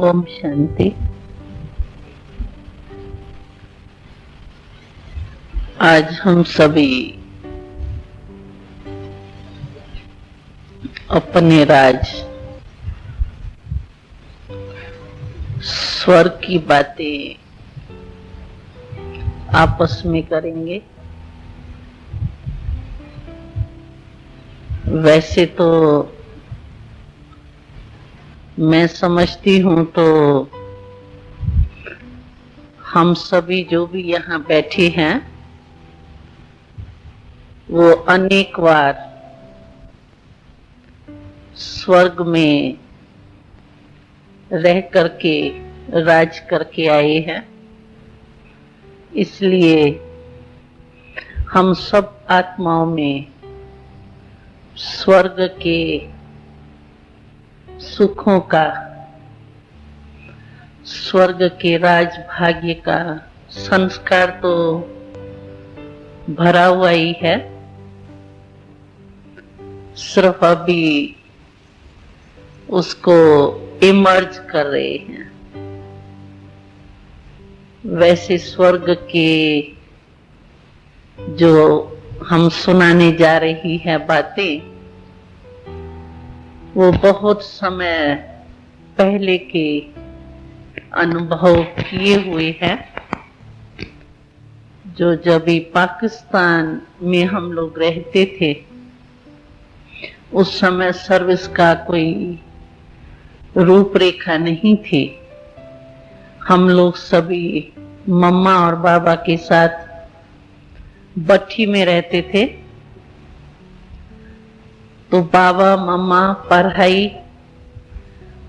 ओम शांति। आज हम सभी अपने राज स्वर्ग की बातें आपस में करेंगे। वैसे तो मैं समझती हूँ तो हम सभी जो भी यहाँ बैठे हैं वो अनेक बार स्वर्ग में रह करके राज करके आए हैं। इसलिए हम सब आत्माओं में स्वर्ग के सुखों का, स्वर्ग के राज भाग्य का संस्कार तो भरा हुआ ही है। सिर्फ अभी उसको इमर्ज कर रहे हैं। वैसे स्वर्ग के जो हम सुनाने जा रही है बातें, वो बहुत समय पहले के अनुभव किए हुए हैं। जो जब भी पाकिस्तान में हम लोग रहते थे उस समय सर्विस का कोई रूपरेखा नहीं थी। हम लोग सभी मम्मा और बाबा के साथ भट्ठी में रहते थे। तो बाबा मम्मा पढ़ाई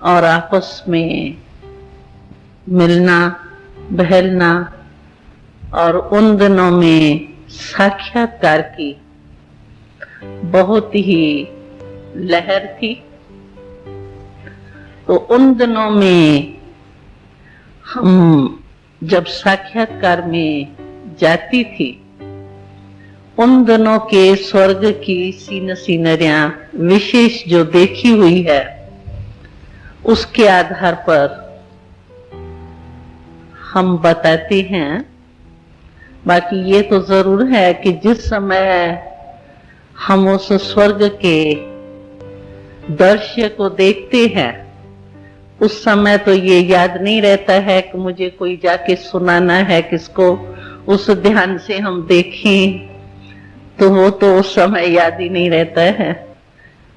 और आपस में मिलना बहलना और उन दिनों में साक्षात्कार की बहुत ही लहर थी। तो उन दिनों में हम जब साक्षात्कार में जाती थी, उन दिनों के स्वर्ग की सीनरियां विशेष जो देखी हुई है उसके आधार पर हम बताते हैं। बाकी ये तो जरूर है कि जिस समय हम उस स्वर्ग के दृश्य को देखते हैं उस समय तो ये याद नहीं रहता है कि मुझे कोई जाके सुनाना है किसको, उस ध्यान से हम देखें तो वो तो उस समय याद ही नहीं रहता है।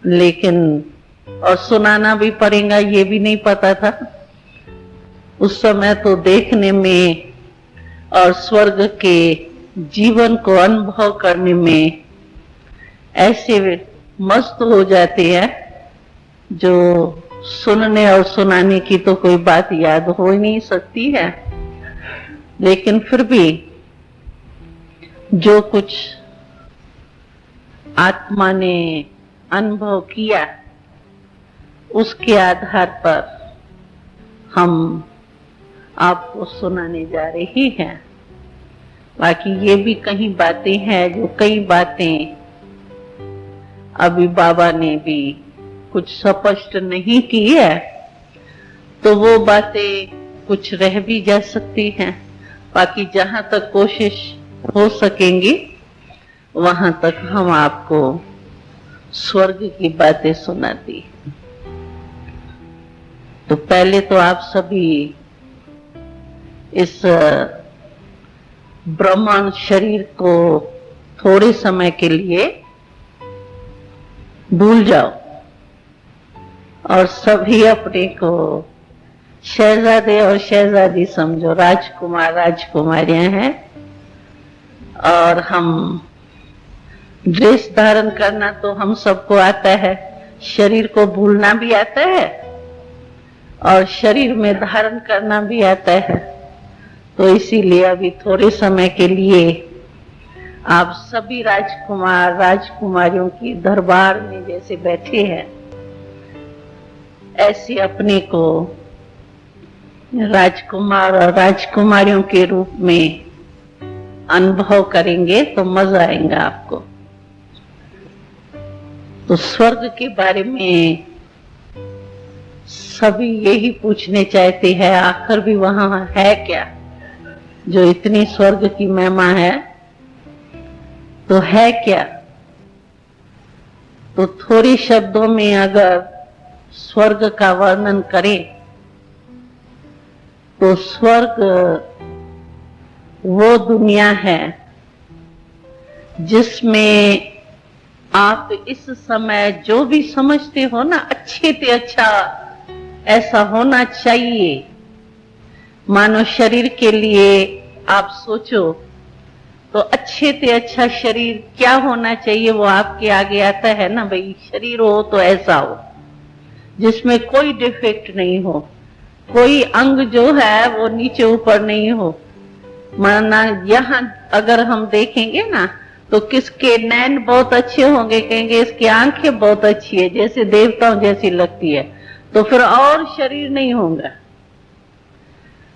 लेकिन और सुनाना भी पड़ेगा ये भी नहीं पता था उस समय। तो देखने में और स्वर्ग के जीवन को अनुभव करने में ऐसे मस्त हो जाते हैं जो सुनने और सुनाने की तो कोई बात याद हो ही नहीं सकती है। लेकिन फिर भी जो कुछ आत्मा ने अनुभव किया उसके आधार पर हम आपको सुनाने जा रहे हैं। बाकी ये भी कई बातें हैं जो कई बातें अभी बाबा ने भी कुछ स्पष्ट नहीं की है, तो वो बातें कुछ रह भी जा सकती हैं। बाकी जहां तक कोशिश हो सकेंगी वहां तक हम आपको स्वर्ग की बातें सुनाती हैं। तो पहले तो आप सभी इस ब्रह्मांड शरीर को थोड़े समय के लिए भूल जाओ और सभी अपने को शहजादे और शहजादी समझो, राजकुमार राजकुमारियां हैं। और हम ड्रेस धारण करना तो हम सबको आता है, शरीर को भूलना भी आता है और शरीर में धारण करना भी आता है। तो इसीलिए अभी थोड़े समय के लिए आप सभी राजकुमार राजकुमारियों की दरबार में जैसे बैठे हैं ऐसे अपने को राजकुमार और राजकुमारियों के रूप में अनुभव करेंगे तो मजा आएगा आपको। तो स्वर्ग के बारे में सभी यही पूछने चाहते हैं आखिर भी वहां है क्या, जो इतनी स्वर्ग की महिमा है तो है क्या। तो थोड़े शब्दों में अगर स्वर्ग का वर्णन करें तो स्वर्ग वो दुनिया है जिसमें आप इस समय जो भी समझते हो ना अच्छे से अच्छा ऐसा होना चाहिए। मानो शरीर के लिए आप सोचो तो अच्छे से अच्छा शरीर क्या होना चाहिए, वो आपके आगे आता है ना, भाई शरीर हो तो ऐसा हो जिसमें कोई डिफेक्ट नहीं हो, कोई अंग जो है वो नीचे ऊपर नहीं हो। माना यहाँ अगर हम देखेंगे ना तो किसके नैन बहुत अच्छे होंगे, कहेंगे इसकी आंखें बहुत अच्छी है, जैसे देवताओं जैसी लगती है, तो फिर और शरीर नहीं होगा।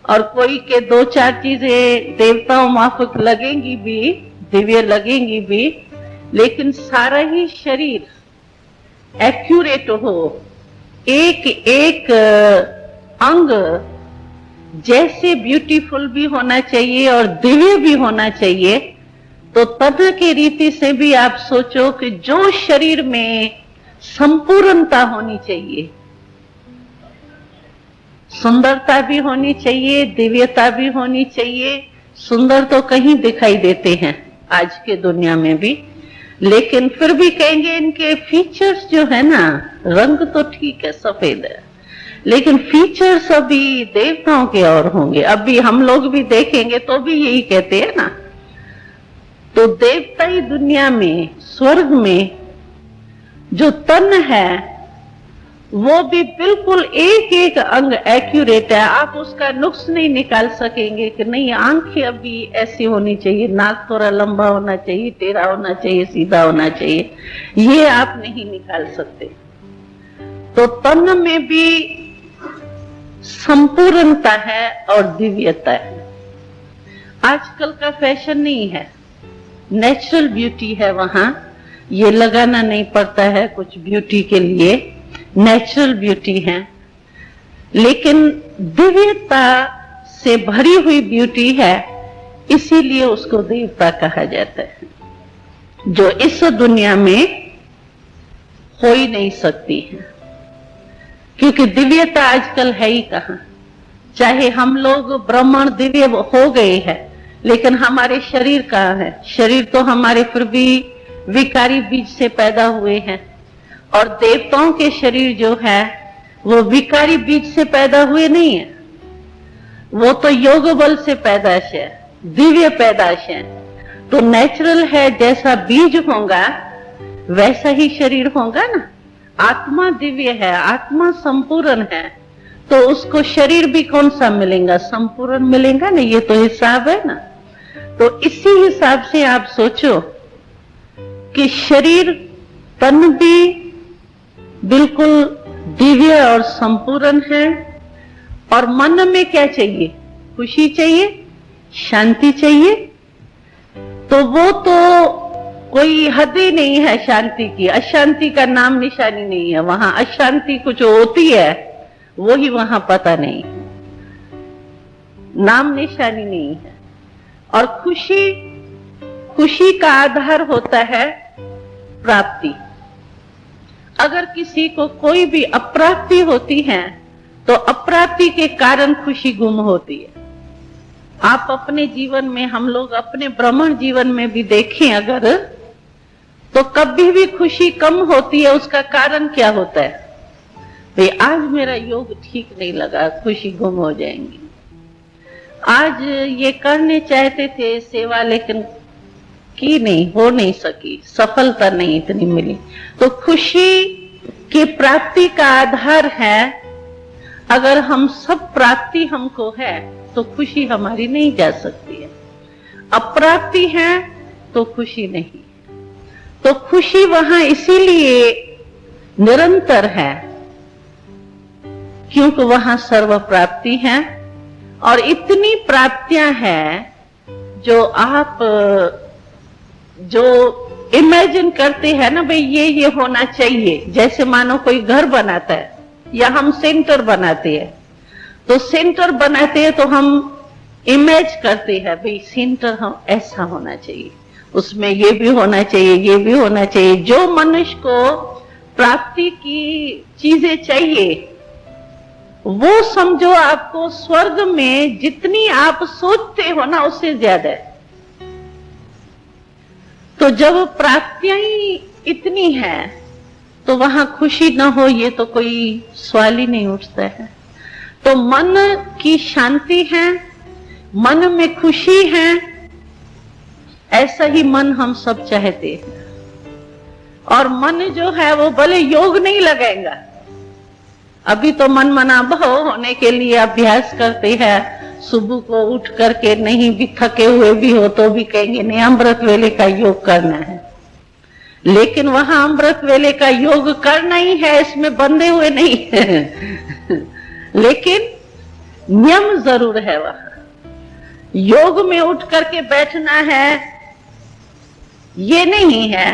और कोई के दो चार चीजें देवताओं माफिक लगेंगी भी, दिव्य लगेंगी भी, लेकिन सारा ही शरीर एक्यूरेट हो, एक एक अंग जैसे ब्यूटीफुल भी होना चाहिए और दिव्य भी होना चाहिए। तो तद की रीति से भी आप सोचो कि जो शरीर में संपूर्णता होनी चाहिए, सुंदरता भी होनी चाहिए, दिव्यता भी होनी चाहिए। सुंदर तो कहीं दिखाई देते हैं आज के दुनिया में भी, लेकिन फिर भी कहेंगे इनके फीचर्स जो है ना, रंग तो ठीक है सफेद है, लेकिन फीचर्स अभी देवताओं के और होंगे। अभी हम लोग भी देखेंगे तो भी यही कहते हैं ना। तो देवताई दुनिया में, स्वर्ग में जो तन है वो भी बिल्कुल एक एक अंग एक्यूरेट है। आप उसका नुक्स नहीं निकाल सकेंगे कि नहीं आंखें अभी ऐसी होनी चाहिए, नाक थोड़ा लंबा होना चाहिए, टेढ़ा होना चाहिए, सीधा होना चाहिए, ये आप नहीं निकाल सकते। तो तन में भी संपूर्णता है और दिव्यता है। आजकल का फैशन नहीं है, नेचुरल ब्यूटी है वहां, ये लगाना नहीं पड़ता है कुछ ब्यूटी के लिए, नेचुरल ब्यूटी है। लेकिन दिव्यता से भरी हुई ब्यूटी है, इसीलिए उसको देवता कहा जाता है, जो इस दुनिया में हो ही नहीं सकती है। क्योंकि दिव्यता आजकल है ही कहां। चाहे हम लोग ब्राह्मण दिव्य हो गए हैं, लेकिन हमारे शरीर कहां है? शरीर तो हमारे फिर भी विकारी बीज से पैदा हुए हैं, और देवताओं के शरीर जो है वो विकारी बीज से पैदा हुए नहीं है, वो तो योग बल से पैदाश है, दिव्य पैदाश है। तो नेचुरल है, जैसा बीज होगा वैसा ही शरीर होगा ना। आत्मा दिव्य है, आत्मा संपूर्ण है, तो उसको शरीर भी कौन सा मिलेगा? संपूर्ण मिलेगा ना, ये तो हिसाब है ना। तो इसी हिसाब से आप सोचो कि शरीर तन भी बिल्कुल दिव्य और संपूर्ण है। और मन में क्या चाहिए? खुशी चाहिए, शांति चाहिए। तो वो तो कोई हद ही नहीं है शांति की, अशांति का नाम निशानी नहीं है वहां। अशांति कुछ होती है वो ही वहां पता नहीं, नाम निशानी नहीं है। और खुशी, खुशी का आधार होता है प्राप्ति। अगर किसी को कोई भी अप्राप्ति होती है तो अप्राप्ति के कारण खुशी गुम होती है। आप अपने जीवन में, हम लोग अपने ब्राह्मण जीवन में भी देखें अगर, तो कभी भी खुशी कम होती है। उसका कारण क्या होता है? भाई आज मेरा योग ठीक नहीं लगा, खुशी गुम हो जाएंगी। आज ये करने चाहते थे सेवा, लेकिन की नहीं, हो नहीं सकी, सफलता नहीं इतनी मिली। तो खुशी की प्राप्ति का आधार है। अगर हम सब प्राप्ति हमको है तो खुशी हमारी नहीं जा सकती है। अप्राप्ति है तो खुशी नहीं। तो खुशी वहां इसीलिए निरंतर है क्योंकि वहां सर्व प्राप्ति है। और इतनी प्राप्तियां हैं जो आप जो इमेजिन करते हैं ना, भाई ये होना चाहिए। जैसे मानो कोई घर बनाता है या हम सेंटर बनाते हैं, तो सेंटर बनाते हैं तो हम इमेज करते हैं भाई सेंटर हम ऐसा होना चाहिए, उसमें ये भी होना चाहिए, ये भी होना चाहिए। जो मनुष्य को प्राप्ति की चीजें चाहिए वो समझो आपको स्वर्ग में जितनी आप सोचते हो ना उससे ज्यादा है। तो जब प्राप्तियां ही इतनी है तो वहां खुशी ना हो ये तो कोई सवाल ही नहीं उठता है। तो मन की शांति है, मन में खुशी है, ऐसा ही मन हम सब चाहते हैं। और मन जो है वो भले योग नहीं लगाएगा, अभी तो मन मना भाव होने के लिए अभ्यास करते हैं, सुबह को उठ करके नहीं भी थके हुए भी हो तो भी कहेंगे नहीं अमृत वेले का योग करना है। लेकिन वहां अमृत वेले का योग करना ही है, इसमें बंधे हुए नहीं है। लेकिन नियम जरूर है, वहां योग में उठ करके बैठना है ये नहीं है,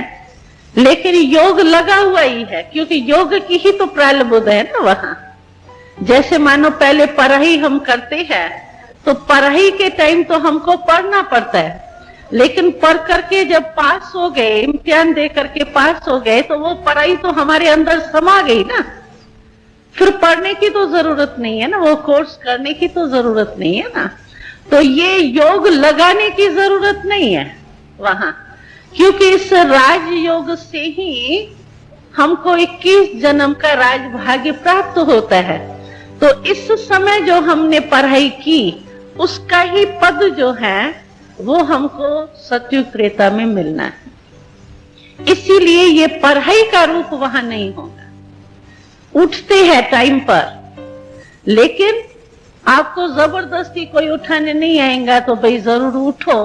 लेकिन योग लगा हुआ ही है, क्योंकि योग की ही तो प्रारब्ध है ना वहां। जैसे मानो पहले पढ़ाई हम करते हैं तो पढ़ाई के टाइम तो हमको पढ़ना पड़ता है, लेकिन पढ़ करके जब पास हो गए, इम्तिहान दे करके पास हो गए, तो वो पढ़ाई तो हमारे अंदर समा गई ना, फिर पढ़ने की तो जरूरत नहीं है ना, वो कोर्स करने की तो जरूरत नहीं है ना। तो ये योग लगाने की जरूरत नहीं है वहां, क्योंकि इस राजयोग से ही हमको 21 जन्म का राजभाग्य प्राप्त होता है। तो इस समय जो हमने पढ़ाई की उसका ही पद जो है वो हमको सतयुग त्रेता में मिलना है। इसीलिए ये पढ़ाई का रूप वहां नहीं होगा। उठते हैं टाइम पर, लेकिन आपको जबरदस्ती कोई उठाने नहीं आएगा तो भाई जरूर उठो,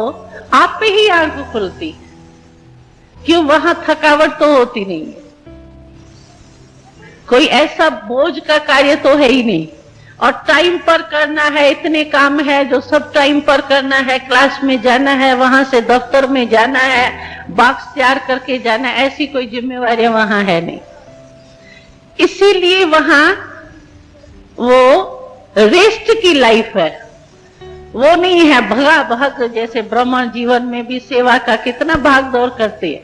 आप पे ही आंख खुलती, क्यों वहां थकावट तो होती नहीं है, कोई ऐसा बोझ का कार्य तो है ही नहीं। और टाइम पर करना है, इतने काम है जो सब टाइम पर करना है, क्लास में जाना है, वहां से दफ्तर में जाना है, बॉक्स तैयार करके जाना है, ऐसी कोई जिम्मेवारियां वहां है नहीं। इसीलिए वहां वो रेस्ट की लाइफ है, वो नहीं है भगा भग। जैसे ब्राह्मण जीवन में भी सेवा का कितना भाग दौड़ करते हैं,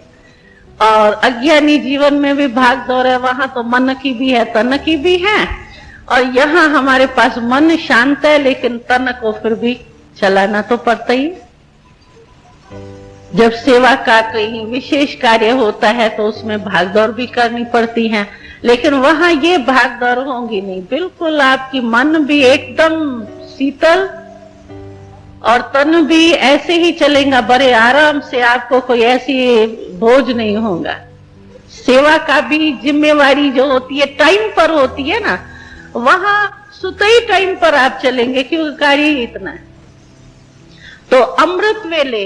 और अज्ञानी जीवन में भी भाग दौड़ है, वहां तो मन की भी है तन की भी है। और यहाँ हमारे पास मन शांत है, लेकिन तन को फिर भी चलाना तो पड़ता ही। जब सेवा का कहीं विशेष कार्य होता है तो उसमें भागदौड़ भी करनी पड़ती है, लेकिन वहां ये भागदौड़ होंगी नहीं। बिल्कुल आपकी मन भी एकदम शीतल और तन भी ऐसे ही चलेगा, बड़े आराम से, आपको कोई ऐसी बोझ नहीं होगा। सेवा का भी जिम्मेवारी जो होती है टाइम पर होती है ना, वहां सुते ही टाइम पर आप चलेंगे, क्योंकि कार्य ही इतना है। तो अमृत वेले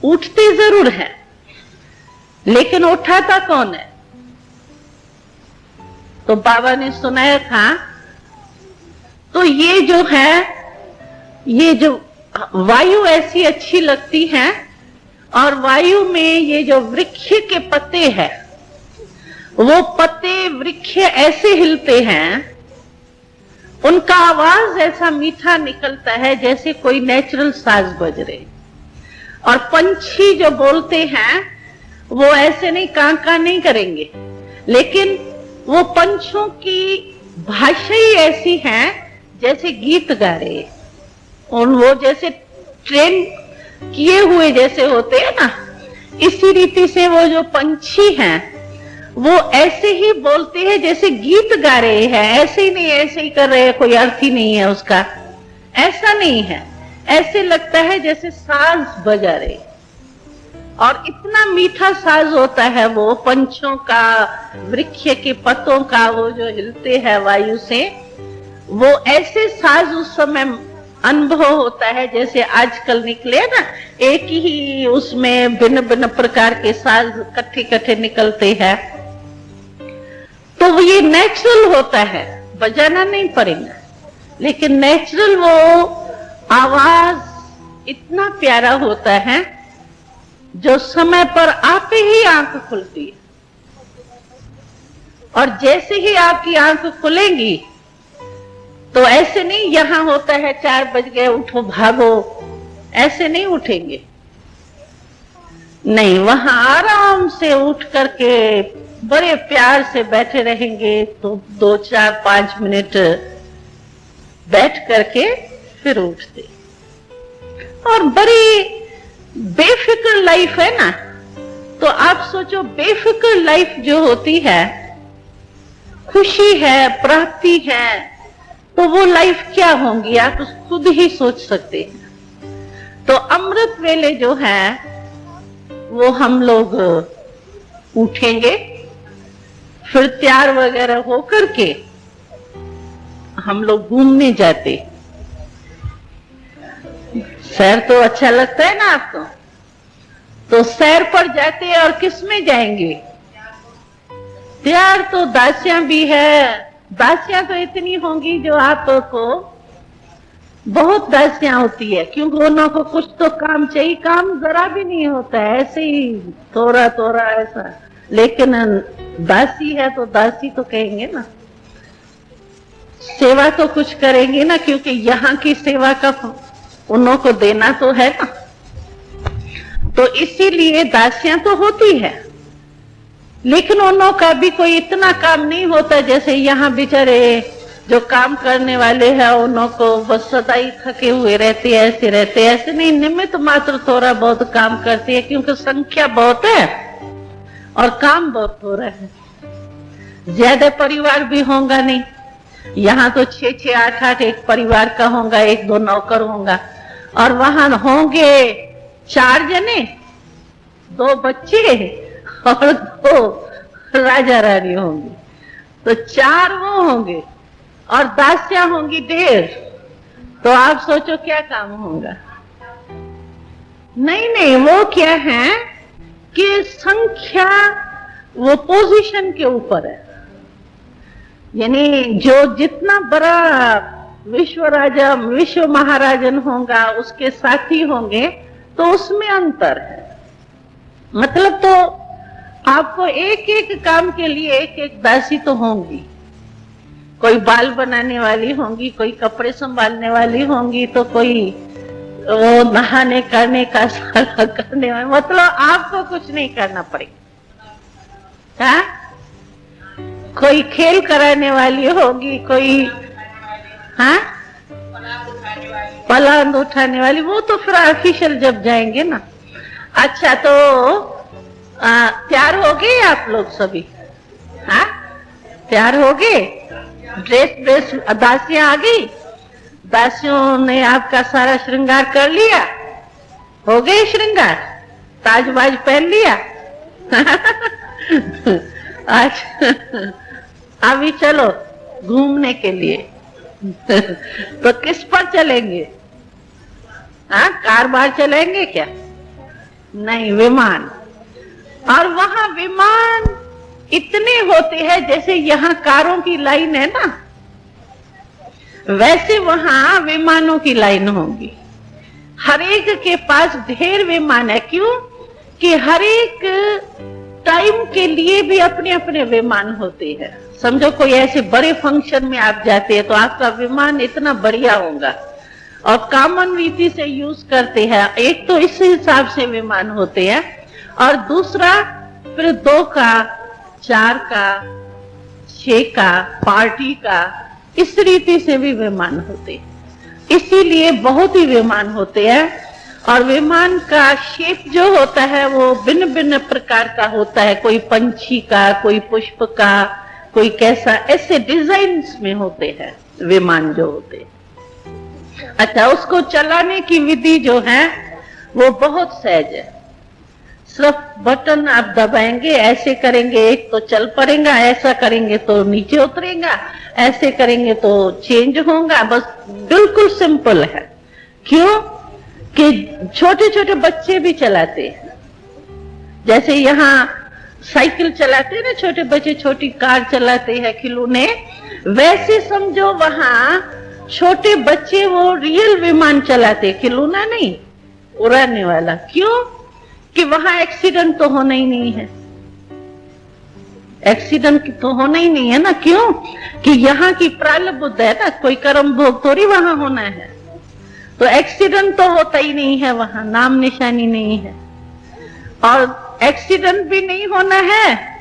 उठते जरूर है, लेकिन उठाता कौन है? तो बाबा ने सुनाया था, तो ये जो है, ये जो वायु ऐसी अच्छी लगती है, और वायु में ये जो वृक्ष के पत्ते हैं, वो पत्ते वृक्ष ऐसे हिलते हैं, उनका आवाज ऐसा मीठा निकलता है जैसे कोई नेचुरल साज बज रहे। और पंछी जो बोलते हैं वो ऐसे नहीं कांका नहीं करेंगे, लेकिन वो पंछियों की भाषा ही ऐसी है जैसे गीत गा रहे, और वो जैसे ट्रेन किए हुए जैसे होते हैं ना, इसी रीति से वो जो पंछी हैं वो ऐसे ही बोलते हैं जैसे गीत गा रहे हैं। ऐसे ही नहीं ऐसे ही कर रहे हैं, कोई अर्थ ही नहीं है उसका, ऐसा नहीं है। ऐसे लगता है जैसे साज बजा रहे, और इतना मीठा साज होता है वो पंछियों का, वृक्ष के पत्तों का, वो जो हिलते हैं वायु से, वो ऐसे साज उस समय अनुभव होता है जैसे आजकल निकले ना, एक ही उसमें भिन्न भिन्न प्रकार के साज इकट्ठे इकट्ठे निकलते हैं। तो ये नेचुरल होता है, बजाना नहीं पड़ेगा, लेकिन नेचुरल वो आवाज इतना प्यारा होता है जो समय पर आप ही आंख खुलती है। और जैसे ही आपकी आंख खुलेंगी तो ऐसे नहीं यहां होता है 4 बज गए उठो भागो, ऐसे नहीं उठेंगे। नहीं, वहां आराम से उठ करके बड़े प्यार से बैठे रहेंगे, तो 2, 4, 5 मिनट बैठ करके फिर उठते। और बड़ी बेफिक्र लाइफ है ना, तो आप सोचो बेफिक्र लाइफ जो होती है, खुशी है, प्राप्ति है, तो वो लाइफ क्या होंगी आप खुद ही सोच सकते हैं। तो अमृत वेले जो है वो हम लोग उठेंगे, फिर तैयार वगैरह होकर के हम लोग घूमने जाते। सैर तो अच्छा लगता है ना आपको, तो सैर पर जाते और किस में जाएंगे? तैयार तो दासियां भी है, दासियां तो इतनी होंगी जो आपको बहुत दासियां होती है, क्योंकि उन्हों को कुछ तो काम चाहिए, काम जरा भी नहीं होता है, ऐसे ही थोड़ा थोड़ा ऐसा, लेकिन दासी है तो दासी तो कहेंगे ना, सेवा तो कुछ करेंगे ना, क्योंकि यहाँ की सेवा का उन्हों को देना तो है ना, तो इसीलिए दासियां तो होती है, लेकिन उन्हों का भी कोई इतना काम नहीं होता जैसे यहाँ बेचारे जो काम करने वाले हैं, उन्हों को बस सदा ही थके हुए रहते, ऐसे रहते, ऐसे नहीं, निमित्त मात्र थोड़ा बहुत काम करते हैं, क्योंकि संख्या बहुत है और काम बहुत हो रहा है, ज्यादा परिवार भी होगा नहीं, यहाँ तो 6-6, 8-8 एक परिवार का होगा, 1-2 नौकर होगा, और वहां होंगे 4 जने, 2 बच्चे और 2 राजा रानी होंगे, तो 4 वो होंगे और दासियां होंगी 1.5, तो आप सोचो क्या काम होगा। नहीं, वो क्या है कि संख्या वो पोजीशन के ऊपर है, यानी जो जितना बड़ा विश्व राजा विश्व महाराजन होगा उसके साथी होंगे, तो उसमें अंतर है। मतलब तो आपको एक एक काम के लिए एक एक दासी तो होंगी, कोई बाल बनाने वाली होंगी, कोई कपड़े संभालने वाली होंगी, तो कोई वो नहाने करने का सारा करने वाली, मतलब आपको कुछ नहीं करना पड़ेगा। हाँ, कोई खेल कराने वाली होगी, कोई हाँ पलांद उठाने वाली, वो तो फिर ऑफिशियल जब जाएंगे ना। अच्छा, तो तैयार हो गए आप लोग सभी? हाँ, तैयार हो गए? ड्रेस दासियां आ गई, दासियों ने आपका सारा श्रृंगार कर लिया, हो गए श्रृंगार, ताज बाज पहन लिया। आज अभी चलो घूमने के लिए। तो किस पर चलेंगे? हाँ, कार बार चलेंगे क्या? नहीं, विमान। और वहां विमान इतने होते हैं, जैसे यहाँ कारों की लाइन है ना, वैसे वहां विमानों की लाइन होगी। हर एक के पास ढेर विमान है। क्यों? कि हर एक टाइम के लिए भी अपने अपने विमान होते हैं। समझो कोई ऐसे बड़े फंक्शन में आप जाते हैं तो आपका विमान इतना बढ़िया होगा, और कॉमन रीति से यूज करते हैं। एक तो इस हिसाब से विमान होते हैं, और दूसरा फिर 2 का, 4 का, 6 का, पार्टी का, इस रीति से भी विमान होते हैं। इसीलिए बहुत ही विमान होते हैं। और विमान का शेप जो होता है वो भिन्न भिन्न प्रकार का होता है, कोई पंछी का, कोई पुष्प का, कोई कैसा, ऐसे डिजाइन्स में होते हैं विमान जो होते हैं। अच्छा, उसको चलाने की विधि जो है वो बहुत सहज है। सिर्फ बटन आप दबाएंगे, ऐसे करेंगे एक तो चल पड़ेगा, ऐसा करेंगे तो नीचे उतरेगा, ऐसे करेंगे तो चेंज होगा, बस बिल्कुल सिंपल है। क्यों? कि छोटे छोटे बच्चे भी चलाते हैं, जैसे यहाँ साइकिल चलाते हैं ना छोटे बच्चे, छोटी कार चलाते हैं खिलौने, वैसे समझो वहां छोटे बच्चे वो रियल विमान चलाते, खिलौना नहीं, उड़ाने वाला। क्यों? कि वहां एक्सीडेंट तो होना ही नहीं है। एक्सीडेंट तो होना ही नहीं है ना। क्यों? कि यहाँ की प्रारब्ध है ना, कोई कर्म भोग थोड़ी वहां होना है। तो एक्सीडेंट तो होता ही नहीं है वहां, नाम निशानी नहीं है। और एक्सीडेंट भी नहीं होना है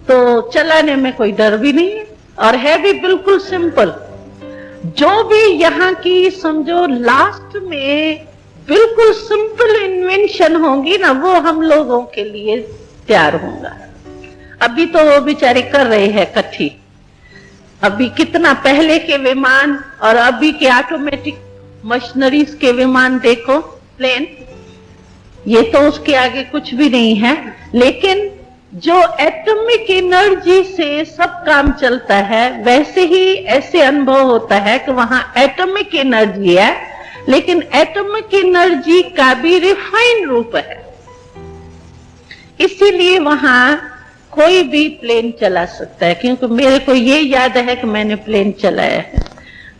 तो चलाने में कोई डर भी नहीं है, और है भी बिल्कुल सिंपल। जो भी यहाँ की समझो लास्ट में बिल्कुल सिंपल इन्वेंशन होंगी ना, वो हम लोगों के लिए तैयार होगा। अभी तो वो बेचारे कर रहे हैं इकट्ठी। अभी कितना पहले के विमान और अभी के ऑटोमेटिक मशीनरीज के विमान देखो, प्लेन, ये तो उसके आगे कुछ भी नहीं है। लेकिन जो एटॉमिक एनर्जी से सब काम चलता है, वैसे ही ऐसे अनुभव होता है कि वहां एटॉमिक एनर्जी है, लेकिन एटॉमिक एनर्जी का भी रिफाइंड रूप है। इसीलिए वहां कोई भी प्लेन चला सकता है, क्योंकि मेरे को ये याद है कि मैंने प्लेन चलाया है,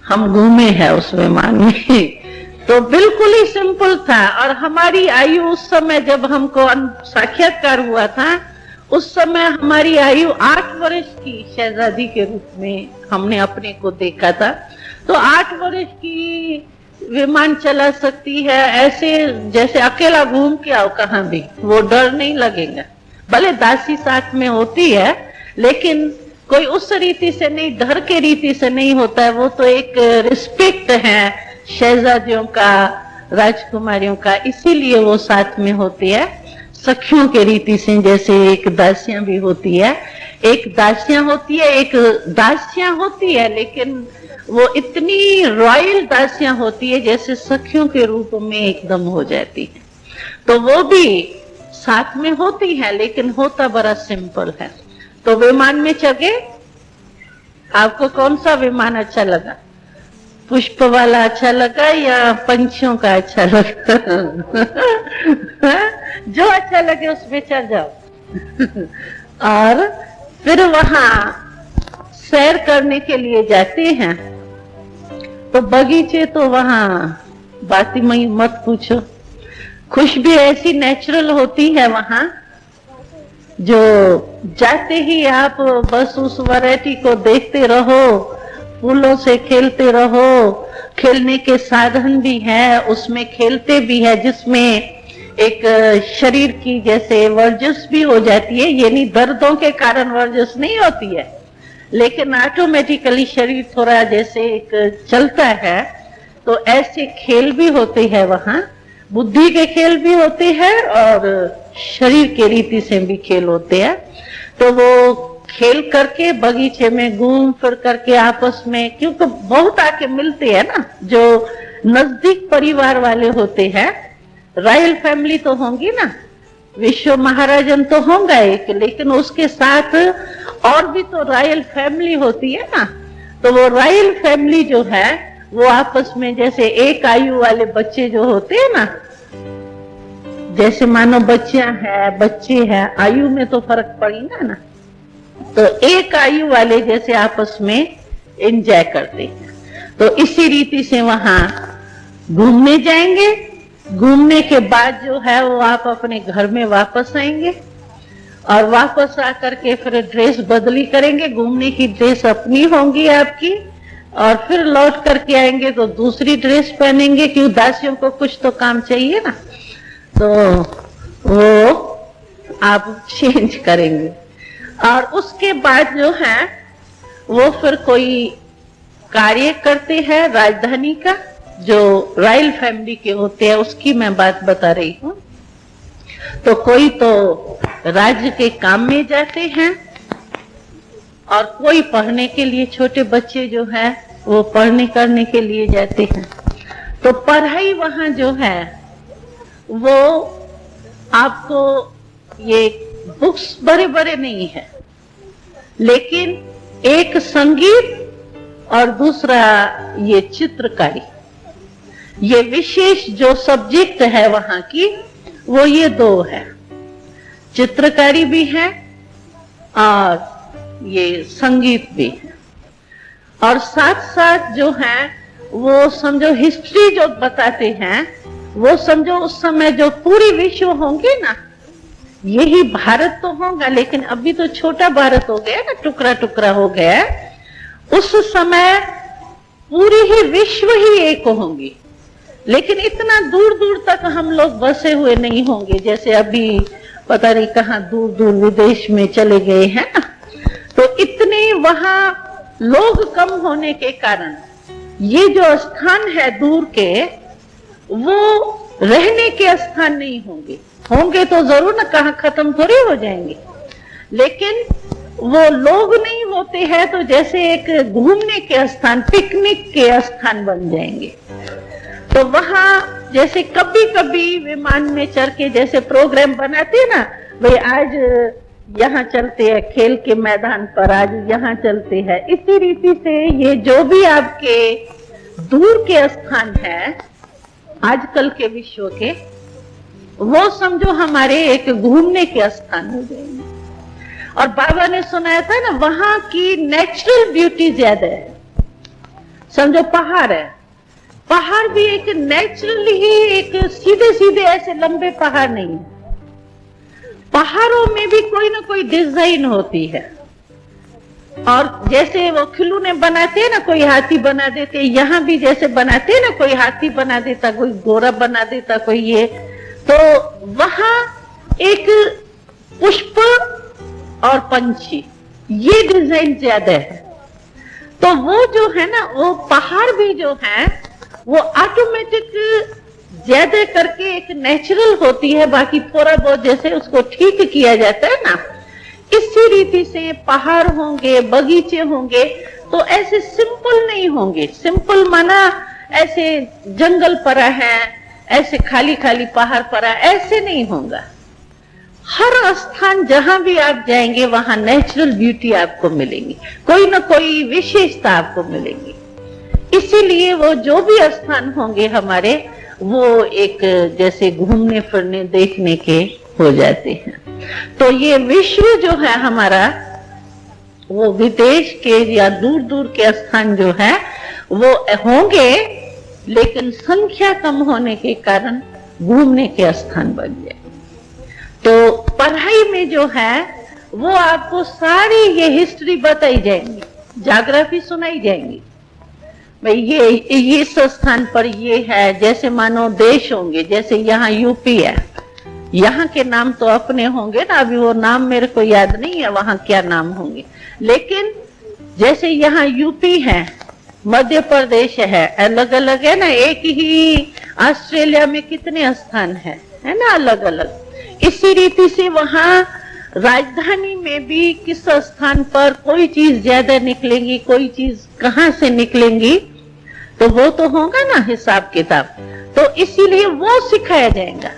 हम घूमे हैं उस विमान में। तो बिल्कुल ही सिंपल था। और हमारी आयु उस समय जब हमको साक्षात्कार हुआ था, उस समय हमारी आयु 8 वर्ष की शहजादी के रूप में हमने अपने को देखा था। तो 8 वर्ष की विमान चला सकती है ऐसे, जैसे अकेला घूम के आओ कहाँ भी, वो डर नहीं लगेगा। भले दासी साथ में होती है, लेकिन कोई उस रीति से नहीं, डर के रीति से नहीं होता है। वो तो एक रिस्पेक्ट है शहजादियों का, राजकुमारियों का, इसीलिए वो साथ में होती है। सखियों के रीति से, जैसे एक दासियां भी होती है, एक दासियां होती है, एक दासियां होती है, लेकिन वो इतनी रॉयल दासियां होती है जैसे सखियों के रूप में एकदम हो जाती है। तो वो भी साथ में होती है, लेकिन होता बड़ा सिंपल है। तो विमान में चढ़े, आपको कौन सा विमान अच्छा लगा? पुष्प वाला अच्छा लगा या पंछियों का अच्छा लगा? जो अच्छा लगे उसमें चढ़ जाओ। और फिर वहां सैर करने के लिए जाते हैं, तो बगीचे तो वहां बात ही मत पूछो। खुशबू ऐसी नेचुरल होती है वहां, जो जाते ही आप बस उस वैरायटी को देखते रहो, फूलों से खेलते रहो। खेलने के साधन भी है, उसमें खेलते भी है, जिसमें एक शरीर की जैसे वर्जिश भी हो जाती है। यानी दर्दों के कारण वर्जिश नहीं होती है, लेकिन ऑटोमेटिकली शरीर थोड़ा जैसे एक चलता है। तो ऐसे खेल भी होते हैं वहां, बुद्धि के खेल भी होते हैं और शरीर के रीति से भी खेल होते हैं। तो वो खेल करके बगीचे में घूम फिर करके आपस में, क्योंकि बहुत आके मिलते हैं ना, जो नजदीक परिवार वाले होते हैं। रॉयल फैमिली तो होंगी ना, विश्व महाराजन तो होंगे एक, लेकिन उसके साथ और भी तो रॉयल फैमिली होती है ना। तो वो रॉयल फैमिली जो है, वो आपस में जैसे एक आयु वाले बच्चे जो होते हैं ना, जैसे मानो बच्चियां हैं, बच्चे हैं, आयु में तो फर्क पड़ेगा ना। तो एक आयु वाले जैसे आपस में एंजॉय करते हैं। तो इसी रीति से वहां घूमने जाएंगे। घूमने के बाद जो है वो आप अपने घर में वापस आएंगे, और वापस आकर के फिर ड्रेस बदली करेंगे। घूमने की ड्रेस अपनी होंगी आपकी, और फिर लौट करके आएंगे तो दूसरी ड्रेस पहनेंगे, क्योंकि दासियों को कुछ तो काम चाहिए ना, तो वो आप चेंज करेंगे। और उसके बाद जो है वो फिर कोई कार्य करते हैं राजधानी का, जो रॉयल फैमिली के होते हैं, उसकी मैं बात बता रही हूँ। तो कोई तो राज्य के काम में जाते हैं, और कोई पढ़ने के लिए, छोटे बच्चे जो है वो पढ़ने करने के लिए जाते हैं। तो पढ़ाई वहां जो है वो आपको ये बुक्स बड़े बड़े नहीं है, लेकिन एक संगीत और दूसरा ये चित्रकारी, ये विशेष जो सब्जेक्ट है वहां की, वो ये दो है। चित्रकारी भी है और ये संगीत भी है। और साथ साथ जो है वो समझो हिस्ट्री जो बताते हैं, वो समझो उस समय जो पूरी विश्व होंगे ना, यही भारत तो होगा, लेकिन अभी तो छोटा भारत हो गया ना, टुकड़ा टुकड़ा हो गया। उस समय पूरी ही विश्व ही एक होंगी, लेकिन इतना दूर दूर तक हम लोग बसे हुए नहीं होंगे, जैसे अभी पता नहीं कहाँ दूर दूर विदेश में चले गए हैं ना। तो इतने वहां लोग कम होने के कारण ये जो स्थान है दूर के, वो रहने के स्थान नहीं होंगे। होंगे तो जरूर ना, कहाँ खत्म थोड़ी हो जाएंगे, लेकिन वो लोग नहीं होते हैं तो जैसे एक घूमने के स्थान, पिकनिक के स्थान बन जाएंगे। तो वहां जैसे कभी कभी विमान में चढ़ के जैसे प्रोग्राम बनाते हैं ना, भाई आज यहाँ चलते हैं खेल के मैदान पर, आज यहाँ चलते हैं, इसी रीति से ये जो भी आपके दूर के स्थान है आजकल के विश्व के, वो समझो हमारे एक घूमने के स्थान हो जाएंगे। और बाबा ने सुनाया था ना, वहां की नेचुरल ब्यूटी ज्यादा है। समझो पहाड़ है, पहाड़ भी एक नेचुरली ही एक सीधे सीधे ऐसे लंबे पहाड़ नहीं है, पहाड़ों में भी कोई ना कोई डिजाइन होती है। और जैसे वो खिलौने बनाते हैं ना, कोई हाथी बना देते, यहाँ भी जैसे बनाते हैं ना, कोई हाथी बना देता, कोई घोड़ा बना देता, कोई ये, तो वहां एक पुष्प और पंछी, ये डिजाइन ज्यादा है। तो वो जो है ना, वो पहाड़ भी जो है वो ऑटोमेटिक ज्यादा करके एक नेचुरल होती है, बाकी थोड़ा बहुत जैसे उसको ठीक किया जाता है ना, इसी रीति से पहाड़ होंगे, बगीचे होंगे, तो ऐसे सिंपल नहीं होंगे। सिंपल माना ऐसे जंगल पड़ा है, ऐसे खाली खाली पहाड़ पड़ा, ऐसे नहीं होगा। हर स्थान जहां भी आप जाएंगे वहां नेचुरल ब्यूटी आपको मिलेगी, कोई ना कोई विशेषता आपको मिलेगी। इसीलिए वो जो भी स्थान होंगे हमारे, वो एक जैसे घूमने फिरने देखने के हो जाते हैं। तो ये विश्व जो है हमारा, वो विदेश के या दूर दूर के स्थान जो है वो होंगे, लेकिन संख्या कम होने के कारण घूमने के स्थान बन जाए। तो पढ़ाई में जो है वो आपको सारी ये हिस्ट्री बताई जाएंगी, ज्योग्राफी सुनाई जाएंगी, भाई ये इस स्थान पर ये है। जैसे मानो देश होंगे, जैसे यहाँ यूपी है, यहाँ के नाम तो अपने होंगे ना, अभी वो नाम मेरे को याद नहीं है वहां क्या नाम होंगे, लेकिन जैसे यहाँ यूपी है, मध्य प्रदेश है, अलग अलग है ना। एक ही ऑस्ट्रेलिया में कितने स्थान है ना, अलग अलग। इसी रीति से वहां राजधानी में भी किस स्थान पर कोई चीज ज्यादा निकलेगी, कोई चीज कहाँ से निकलेंगी, तो वो तो होगा ना हिसाब किताब। तो इसीलिए वो सिखाया जाएगा।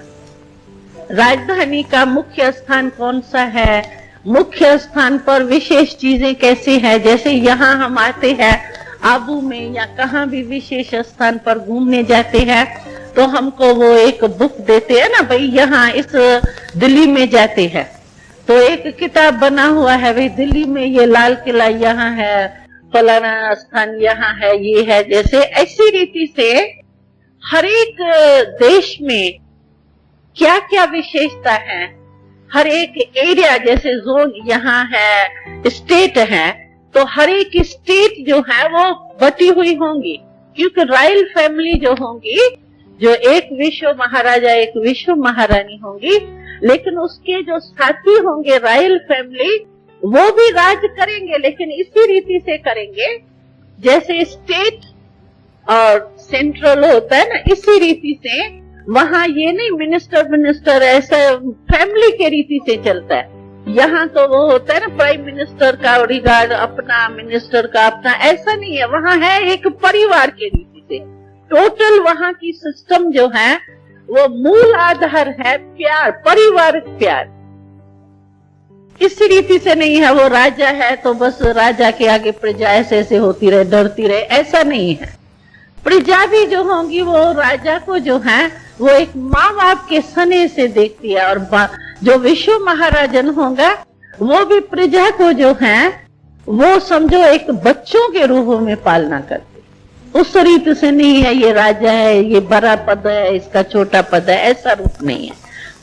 राजधानी का मुख्य स्थान कौन सा है, मुख्य स्थान पर विशेष चीजें कैसी है। जैसे यहाँ हम आते हैं आबू में या कहाँ भी विशेष स्थान पर घूमने जाते हैं, तो हमको वो एक बुक देते हैं ना, भाई यहाँ इस दिल्ली में जाते हैं तो एक किताब बना हुआ है, भाई दिल्ली में ये लाल किला यहाँ है, फलाना स्थान यहाँ है, ये है। जैसे ऐसी रीति से हर एक देश में क्या क्या विशेषता है, हर एक एरिया, जैसे जोन यहाँ है, स्टेट है, तो हर एक स्टेट जो है वो बटी हुई होंगी, क्योंकि रॉयल फैमिली जो होंगी, जो एक विश्व महाराजा एक विश्व महारानी होंगी, लेकिन उसके जो साथी होंगे रॉयल फैमिली, वो भी राज करेंगे, लेकिन इसी रीति से करेंगे जैसे स्टेट और सेंट्रल होता है ना, इसी रीति से वहाँ ये नहीं मिनिस्टर ऐसा फैमिली के रीति से चलता है। यहाँ तो वो होता है ना, प्राइम मिनिस्टर का रिगार्ड अपना, मिनिस्टर का अपना, ऐसा नहीं है। वहाँ है एक परिवार के रीति से। टोटल वहाँ की सिस्टम जो है वो मूल आधार है प्यार, पारिवारिक प्यार। इस रीति से नहीं है वो राजा है तो बस राजा के आगे प्रजा ऐसे ऐसे होती रहे, डरती रहे, ऐसा नहीं है। प्रजा भी जो होंगी वो राजा को जो है वो एक माँ बाप के स्नेह से देखती है, और जो विश्व महाराजन होगा वो भी प्रजा को जो है वो समझो एक बच्चों के रूप में पालना करती। उस रीति से नहीं है ये राजा है, ये बड़ा पद है, इसका छोटा पद है, ऐसा रूप नहीं है।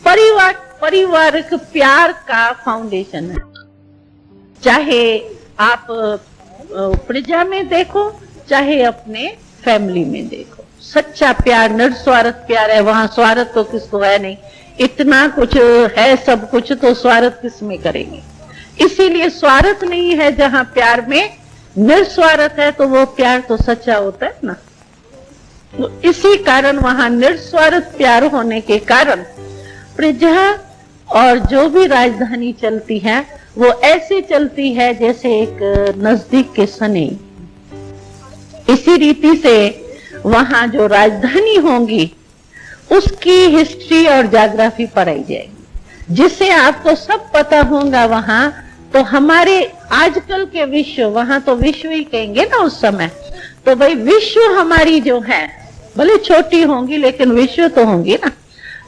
परिवार पारिवारिक प्यार का फाउंडेशन है। चाहे आप प्रजा में देखो, चाहे अपने फैमिली में देखो, सच्चा प्यार, निस्वार्थ प्यार है। वहां स्वार्थ तो किसको है नहीं, इतना कुछ है सब कुछ, तो स्वार्थ किस में करेंगे। इसीलिए स्वार्थ नहीं है जहां प्यार में निस्वार्थ है, तो वो प्यार तो सच्चा होता है ना। तो इसी कारण वहां निस्वार्थ प्यार होने के कारण प्रजा और जो भी राजधानी चलती है वो ऐसे चलती है जैसे एक नजदीक के सने। इसी रीति से वहां जो राजधानी होंगी उसकी हिस्ट्री और ज्योग्राफी पढ़ाई जाएगी, जिससे आपको सब पता होगा। वहां तो हमारे आजकल के विश्व, वहां तो विश्व ही कहेंगे ना उस समय, तो भाई विश्व हमारी जो है भले छोटी होंगी लेकिन विश्व तो होंगी ना।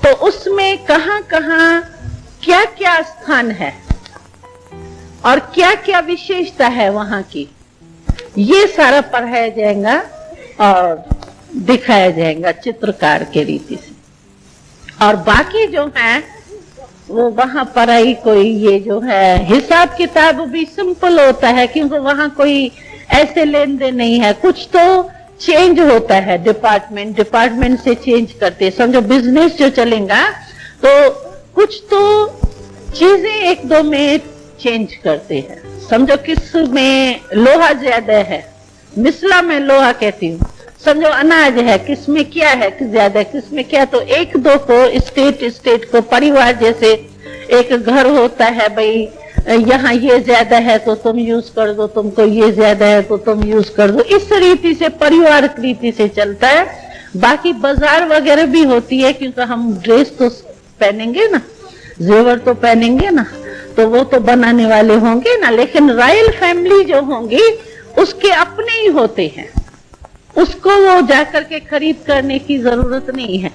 तो उसमें कहां कहां क्या क्या स्थान है और क्या क्या विशेषता है वहां की, ये सारा पढ़ाया जाएगा और दिखाया जाएगा चित्रकार के रीति से। और बाकी जो है वो वहां पढ़ाई कोई ये जो है हिसाब किताब भी सिंपल होता है, क्योंकि वहां कोई ऐसे लेन देन नहीं है। कुछ तो चेंज होता है, डिपार्टमेंट से चेंज करते, समझो बिजनेस जो चलेगा तो कुछ तो चीजें एक दो में चेंज करते हैं। समझो किस में लोहा ज्यादा है, मिसला में लोहा कहती हूँ, समझो अनाज है, किस में क्या है, किस ज्यादा है, किस में क्या, तो एक दो को स्टेट को परिवार जैसे एक घर होता है, भाई यहाँ ये ज्यादा है तो तुम यूज कर दो, तुमको ये ज्यादा है तो तुम यूज कर दो। इस रीति से परिवार रीति से चलता है। बाकी बाजार वगैरह भी होती है, क्योंकि हम ड्रेस तो पहनेंगे ना, जेवर तो पहनेंगे ना, तो वो तो बनाने वाले होंगे ना। लेकिन रॉयल फैमिली जो होंगी उसके अपने ही होते हैं, उसको वो जाकर के खरीद करने की जरूरत नहीं है।